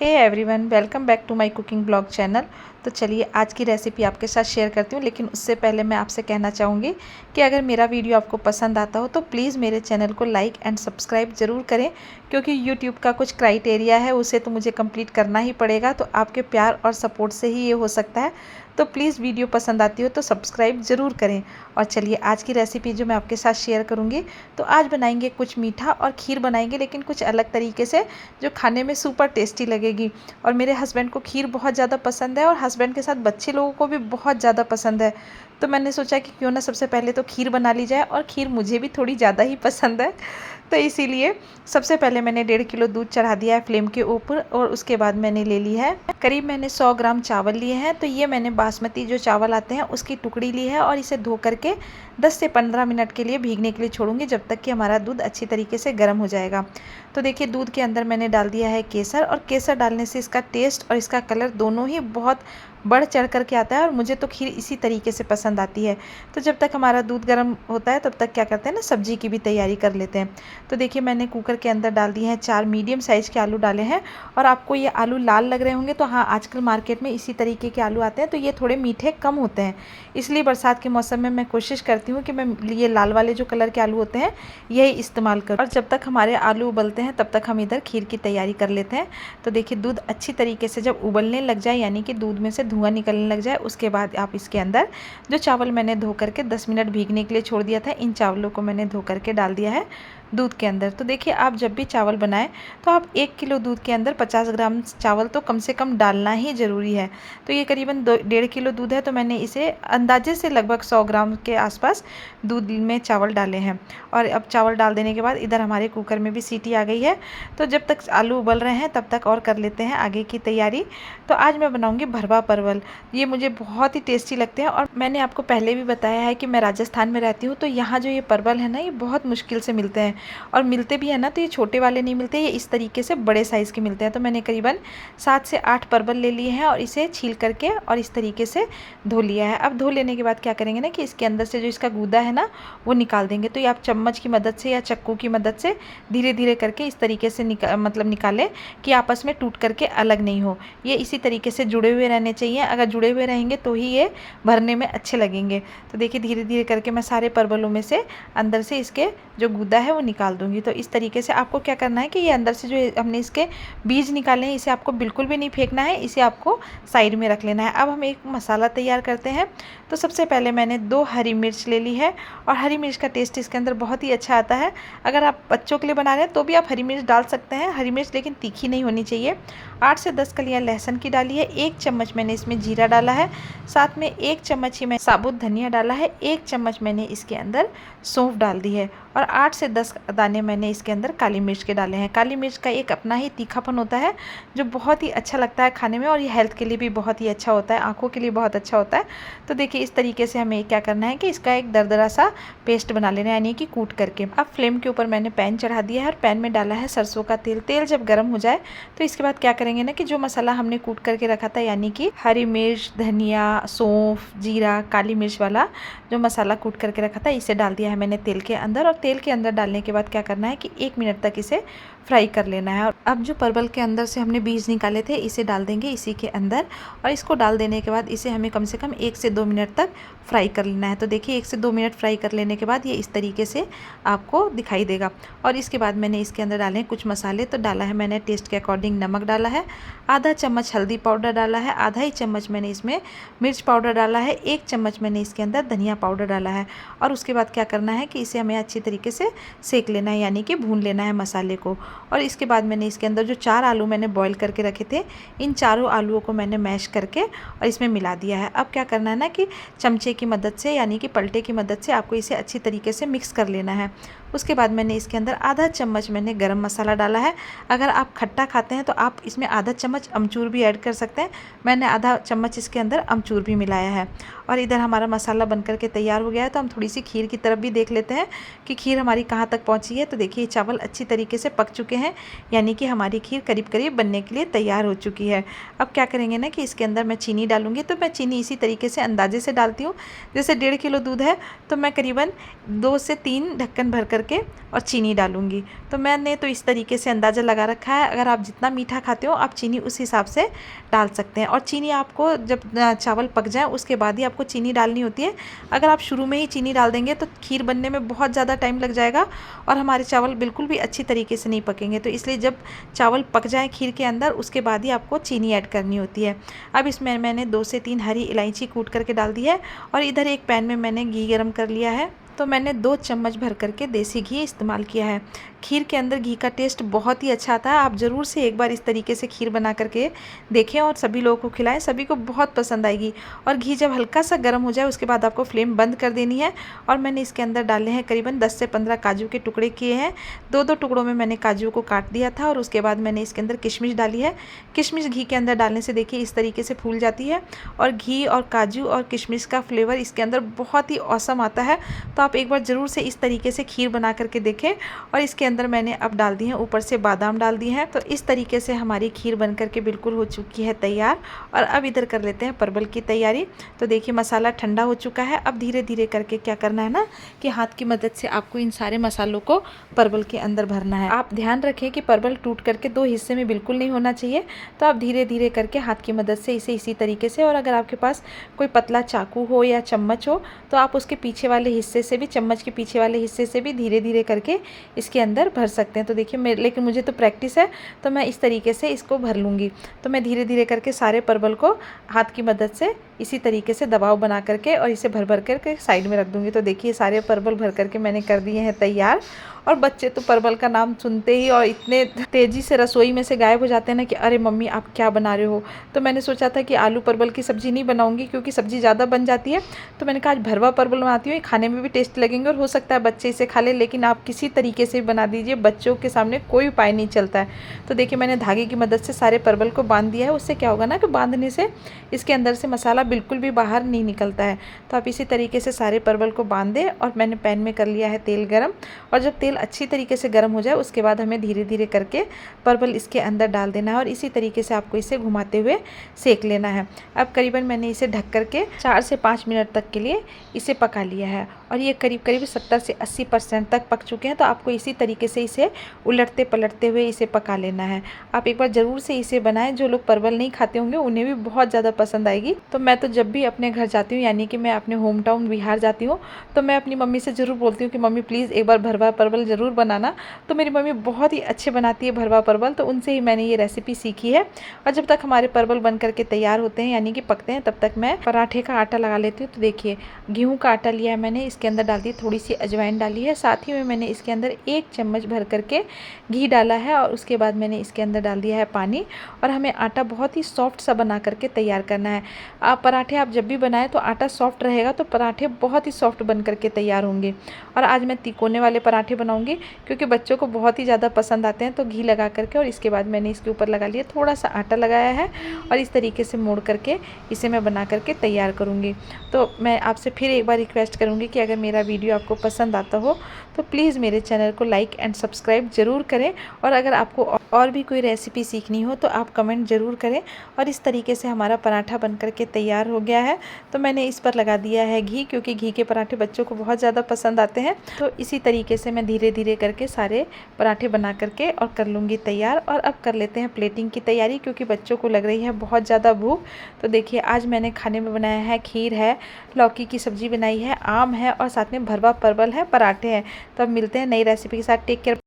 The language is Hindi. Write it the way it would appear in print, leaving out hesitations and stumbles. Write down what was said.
Hey everyone, welcome back to my cooking blog channel. तो चलिए आज की रेसिपी आपके साथ शेयर करती हूँ, लेकिन उससे पहले मैं आपसे कहना चाहूँगी कि अगर मेरा वीडियो आपको पसंद आता हो तो प्लीज़ मेरे चैनल को लाइक एंड सब्सक्राइब ज़रूर करें, क्योंकि यूट्यूब का कुछ क्राइटेरिया है, उसे तो मुझे कंप्लीट करना ही पड़ेगा। तो आपके प्यार और सपोर्ट से ही ये हो सकता है। तो प्लीज़ वीडियो पसंद आती हो तो सब्सक्राइब ज़रूर करें। और चलिए आज की रेसिपी जो मैं आपके साथ शेयर करूँगी, तो आज बनाएंगे कुछ मीठा और खीर बनाएंगे, लेकिन कुछ अलग तरीके से, जो खाने में सुपर टेस्टी लगेगी। और मेरे हस्बैंड को खीर बहुत ज़्यादा पसंद है और हस्बैंड के साथ बच्चे लोगों को भी बहुत ज़्यादा पसंद है। तो मैंने सोचा कि क्यों ना सबसे पहले तो खीर बना ली जाए, और खीर मुझे भी थोड़ी ज़्यादा ही पसंद है। तो इसीलिए सबसे पहले मैंने 1.5 किलो दूध चढ़ा दिया है फ्लेम के ऊपर, और उसके बाद मैंने ले ली है करीब मैंने 100 ग्राम चावल लिए हैं। तो ये मैंने बासमती जो चावल आते हैं उसकी टुकड़ी ली है, और इसे धो करके 10 से 15 मिनट के लिए भीगने के लिए छोड़ूंगी, जब तक कि हमारा दूध अच्छी तरीके से गर्म हो जाएगा। तो देखिए दूध के अंदर मैंने डाल दिया है केसर, और केसर डालने से इसका टेस्ट और इसका कलर दोनों ही बहुत बढ़ चढ़ करके आता है, और मुझे तो खीर इसी तरीके से पसंद आती है। तो जब तक हमारा दूध गर्म होता है तब तक क्या करते हैं ना, सब्जी की भी तैयारी कर लेते हैं। तो देखिए मैंने कुकर के अंदर डाल दिए हैं 4 मीडियम साइज़ के आलू डाले हैं। और आपको ये आलू लाल लग रहे होंगे, तो हाँ, आजकल मार्केट में इसी तरीके के आलू आते हैं, तो ये थोड़े मीठे कम होते हैं। इसलिए बरसात के मौसम में मैं कोशिश करती हूँ कि मैं ये लाल वाले जो कलर के आलू होते हैं यही इस्तेमाल करूँ। और जब तक हमारे आलू उबलते हैं तब तक हम इधर खीर की तैयारी कर लेते हैं। तो देखिए दूध अच्छी तरीके से जब उबलने लग जाए, यानी कि दूध में से धुआं निकलने लग जाए, उसके बाद आप इसके अंदर जो चावल मैंने धो करके 10 मिनट भीगने के लिए छोड़ दिया था, इन चावलों को मैंने धो करके डाल दिया है दूध के अंदर। तो देखिए आप जब भी चावल बनाएं तो आप 1 किलो दूध के अंदर 50 ग्राम चावल तो कम से कम डालना ही ज़रूरी है। तो ये करीबन 1.5 किलो दूध है, तो मैंने इसे अंदाजे से लगभग 100 ग्राम के आसपास दूध में चावल डाले हैं। और अब चावल डाल देने के बाद इधर हमारे कुकर में भी सीटी आ गई है। तो जब तक आलू उबल रहे हैं तब तक और कर लेते हैं आगे की तैयारी। तो आज मैं बनाऊँगी भरवा परवल। ये मुझे बहुत ही टेस्टी लगते हैं, और मैंने आपको पहले भी बताया है कि मैं राजस्थान में रहती हूँ, तो यहाँ जो ये परवल है ना, ये बहुत मुश्किल से मिलते हैं। और मिलते भी है ना, तो ये छोटे वाले नहीं मिलते, ये इस तरीके से बड़े साइज़ के मिलते हैं। तो मैंने करीबन 7 से 8 परवल ले लिए हैं, और इसे छील करके और इस तरीके से धो लिया है। अब धो लेने के बाद क्या करेंगे ना, कि इसके अंदर से जो इसका गूदा है ना, वो निकाल देंगे। तो ये आप चम्मच की मदद से या चक्कू की मदद से धीरे धीरे करके इस तरीके से निकालें कि आपस में टूट करके अलग नहीं हो। ये इसी तरीके से जुड़े हुए रहने चाहिए। अगर जुड़े हुए रहेंगे तो ही ये भरने में अच्छे लगेंगे। तो देखिए धीरे धीरे करके मैं सारे परवलों में से अंदर से इसके जो गूदा है वो निकाल दूंगी। तो इस तरीके से आपको क्या करना है कि ये अंदर से जो हमने इसके बीज निकाले हैं, इसे आपको बिल्कुल भी नहीं फेंकना है, इसे आपको साइड में रख लेना है। अब हम एक मसाला तैयार करते हैं। तो सबसे पहले मैंने 2 हरी मिर्च ले ली है, और हरी मिर्च का टेस्ट इसके अंदर बहुत ही अच्छा आता है। अगर आप बच्चों के लिए बना रहे हैं तो भी आप हरी मिर्च डाल सकते हैं, हरी मिर्च लेकिन तीखी नहीं होनी चाहिए। 8 से 10 कलियां लहसुन की डाली है, 1 चम्मच मैंने इसमें जीरा डाला है, साथ में 1 चम्मच ही मैं साबुत धनिया डाला है, 1 चम्मच मैंने इसके अंदर सौंफ डाल दी है, और 8 से 10 दाने मैंने इसके अंदर काली मिर्च के डाले हैं। काली मिर्च का एक अपना ही तीखापन होता है जो बहुत ही अच्छा लगता है खाने में, और ये हेल्थ के लिए भी बहुत ही अच्छा होता है, आंखों के लिए बहुत अच्छा होता है। तो देखिए इस तरीके से हमें क्या करना है कि इसका एक दरदरा सा पेस्ट बना लेना है, यानी कि कूट करके। अब फ्लेम के ऊपर मैंने पैन चढ़ा दिया है, और पैन में डाला है सरसों का तेल। तेल जब गर्म हो जाए तो इसके बाद क्या करेंगे ना, कि जो मसाला हमने कूट करके रखा था, यानी कि हरी मिर्च, धनिया, सौंफ, जीरा, काली मिर्च वाला जो मसाला कूट करके रखा था, इसे डाल दिया है मैंने तेल के अंदर। और तेल के अंदर डालने के बाद क्या करना है कि 1 मिनट तक इसे फ्राई कर लेना है। और अब जो परवल के अंदर से हमने बीज निकाले थे, इसे डाल देंगे इसी के अंदर, और इसको डाल देने के बाद इसे हमें कम से कम 1 से 2 मिनट तक फ्राई कर लेना है। तो देखिए 1 से 2 मिनट फ्राई कर लेने के बाद ये इस तरीके से आपको दिखाई देगा। और इसके बाद मैंने इसके अंदर डाले हैं कुछ मसाले। तो डाला है मैंने टेस्ट के अकॉर्डिंग नमक डाला है, आधा चम्मच हल्दी पाउडर डाला है, आधा ही चम्मच मैंने इसमें मिर्च पाउडर डाला है, 1 चम्मच मैंने इसके अंदर धनिया पाउडर डाला है। और उसके बाद क्या करना है कि इसे हमें अच्छी तरीके से सेक लेना है, यानी कि भून लेना है मसाले को। और इसके बाद मैंने इसके अंदर जो 4 आलू मैंने बॉईल करके रखे थे, इन चारों आलूओं को मैंने मैश करके और इसमें मिला दिया है। अब क्या करना है ना, कि चमचे की मदद से, यानी कि पलटे की मदद से आपको इसे अच्छी तरीके से मिक्स कर लेना है। उसके बाद मैंने इसके अंदर आधा चम्मच मैंने गरम मसाला डाला है। अगर आप खट्टा खाते हैं तो आप इसमें आधा चम्मच अमचूर भी ऐड कर सकते हैं। मैंने आधा चम्मच इसके अंदर अमचूर भी मिलाया है। और इधर हमारा मसाला बनकर के तैयार हो गया है। तो हम थोड़ी सी खीर की तरफ भी देख लेते हैं कि खीर हमारी कहाँ तक पहुँची है। तो देखिए चावल अच्छी तरीके से पक चुके हैं, यानी कि हमारी खीर करीब करीब बनने के लिए तैयार हो चुकी है। अब क्या करेंगे ना, कि इसके अंदर मैं चीनी डालूंगी। तो मैं चीनी इसी तरीके से अंदाजे से डालती हूँ। जैसे 1.5 किलो दूध है तो मैं करीबन 2 से 3 ढक्कन भर करके और चीनी डालूँगी। तो मैंने तो इस तरीके से अंदाज़ा लगा रखा है, अगर आप जितना मीठा खाते हो आप चीनी उस हिसाब से डाल सकते हैं। और चीनी आपको जब चावल पक जाए उसके बाद ही आपको चीनी डालनी होती है। अगर आप शुरू में ही चीनी डाल देंगे तो खीर बनने में बहुत ज़्यादा टाइम लग जाएगा और हमारे चावल बिल्कुल भी अच्छी तरीके से नहीं पकेंगे। तो इसलिए जब चावल पक जाए खीर के अंदर उसके बाद ही आपको चीनी ऐड करनी होती है। अब इसमें मैंने 2 से 3 हरी इलायची कूट करके डाल दी है और इधर एक पैन में मैंने घी गरम कर लिया है। तो मैंने 2 चम्मच भर करके देसी घी इस्तेमाल किया है। खीर के अंदर घी का टेस्ट बहुत ही अच्छा आता है। आप ज़रूर से एक बार इस तरीके से खीर बना करके देखें और सभी लोगों को खिलाएं, सभी को बहुत पसंद आएगी। और घी जब हल्का सा गर्म हो जाए उसके बाद आपको फ्लेम बंद कर देनी है। और मैंने इसके अंदर डाले हैं करीबन 10 से 15 काजू के टुकड़े किए हैं। 2-2 टुकड़ों में मैंने काजू को काट दिया था और उसके बाद मैंने इसके अंदर किशमिश डाली है। किशमिश घी के अंदर डालने से देखिए इस तरीके से फूल जाती है और घी और काजू और किशमिश का फ्लेवर इसके अंदर बहुत ही औसम आता है। तो आप एक बार ज़रूर से इस तरीके से खीर बना करके देखें। और इसके अंदर मैंने अब डाल दी है ऊपर से बादाम डाल दिए हैं। तो इस तरीके से हमारी खीर बन करके बिल्कुल हो चुकी है तैयार। और अब इधर कर लेते हैं परवल की तैयारी। तो देखिए मसाला ठंडा हो चुका है। अब धीरे धीरे करके क्या करना है ना कि हाथ की मदद से आपको इन सारे मसालों को परवल के अंदर भरना है। आप ध्यान रखें कि परवल टूट करके 2 हिस्से में बिल्कुल नहीं होना चाहिए। तो आप धीरे धीरे करके हाथ की मदद से इसे इसी तरीके से, और अगर आपके पास कोई पतला चाकू हो या चम्मच हो तो आप उसके पीछे वाले हिस्से से भी, चम्मच के पीछे वाले हिस्से से भी धीरे धीरे करके इसके अंदर भर सकते हैं। तो देखिए लेकिन मुझे तो प्रैक्टिस है तो मैं इस तरीके से इसको भर लूँगी। तो मैं धीरे धीरे करके सारे परवल को हाथ की मदद से इसी तरीके से दबाव बना करके और इसे भर भर करके साइड में रख दूँगी। तो देखिए सारे परवल भर करके मैंने कर दिए हैं तैयार। और बच्चे तो परवल का नाम सुनते ही और इतने तेज़ी से रसोई में से गायब हो जाते हैं ना कि अरे मम्मी आप क्या बना रहे हो। तो मैंने सोचा था कि आलू परवल की सब्ज़ी नहीं बनाऊंगी क्योंकि सब्ज़ी ज़्यादा बन जाती है। तो मैंने कहा आज भरवा परवल बनाती हूँ, खाने में भी टेस्ट लगेंगे और हो सकता है बच्चे इसे खा ले। लेकिन आप किसी तरीके से बना दीजिए, बच्चों के सामने कोई उपाय नहीं चलता है। तो देखिए मैंने धागे की मदद से सारे परवल को बांध दिया है। उससे क्या होगा ना कि बांधने से इसके अंदर से मसाला बिल्कुल भी बाहर नहीं निकलता है। तो आप इसी तरीके से सारे परवल को बांध दें। और मैंने पैन में कर लिया है तेल गरम। और जब तेल अच्छी तरीके से गर्म हो जाए उसके बाद हमें धीरे धीरे करके परवल इसके अंदर डाल देना है और इसी तरीके से आपको इसे घुमाते हुए सेक लेना है। अब करीबन मैंने इसे ढक करके 4 से 5 मिनट तक के लिए इसे पका लिया है और ये करीब करीब 70 से 80% तक पक चुके हैं। तो आपको इसी तरीके से इसे उलटते पलटते हुए इसे पका लेना है। आप एक बार ज़रूर से इसे बनाएं। जो लोग परवल नहीं खाते होंगे उन्हें भी बहुत ज़्यादा पसंद आएगी। तो मैं तो जब भी अपने घर जाती हूँ, यानी कि मैं अपने होम टाउन बिहार जाती हूँ, तो मैं अपनी मम्मी से ज़रूर बोलती हूँ कि मम्मी प्लीज़ एक बार भरवा परवल ज़रूर बनाना। तो मेरी मम्मी बहुत ही अच्छे बनाती है भरवा परवल, तो उनसे ही मैंने ये रेसिपी सीखी है। और जब तक हमारे परवल बन करके तैयार होते हैं यानी कि पकते हैं, तब तक मैं पराठे का आटा लगा लेती हूँ। तो देखिए गेहूं का आटा लिया है मैंने, इसके अंदर डाल दी थोड़ी सी अजवाइन डाली है, साथ ही में मैंने इसके अंदर 1 चम्मच भर करके घी डाला है और उसके बाद मैंने इसके अंदर डाल दिया है पानी। और हमें आटा बहुत ही सॉफ्ट सा बना करके तैयार करना है। पराठे आप जब भी बनाएं तो आटा सॉफ्ट रहेगा तो पराठे बहुत ही सॉफ्ट बन करके तैयार होंगे। और आज मैं तिकोने वाले पराठे बनाऊंगी क्योंकि बच्चों को बहुत ही ज़्यादा पसंद आते हैं। तो घी लगा करके और इसके बाद मैंने इसके ऊपर लगा लिया थोड़ा सा आटा लगाया है और इस तरीके से मोड़ करके इसे मैं बना करके तैयार करूँगी। तो मैं आपसे फिर एक बार रिक्वेस्ट करूँगी कि अगर मेरा वीडियो आपको पसंद आता हो तो प्लीज़ मेरे चैनल को लाइक एंड सब्सक्राइब ज़रूर करें। और अगर आपको और भी कोई रेसिपी सीखनी हो तो आप कमेंट ज़रूर करें। और इस तरीके से हमारा पराठा बन करके तैयार हो गया है। तो मैंने इस पर लगा दिया है घी क्योंकि घी के पराठे बच्चों को बहुत ज़्यादा पसंद आते हैं। तो इसी तरीके से मैं धीरे धीरे करके सारे पराठे बना करके और कर लूँगी तैयार। और अब कर लेते हैं प्लेटिंग की तैयारी क्योंकि बच्चों को लग रही है बहुत ज़्यादा भूख। तो देखिए आज मैंने खाने में बनाया है खीर है, लौकी की सब्ज़ी बनाई है, आम है और साथ में भरवा परवल है, पराठे हैं। तो अब मिलते हैं नई रेसिपी के साथ। Take care.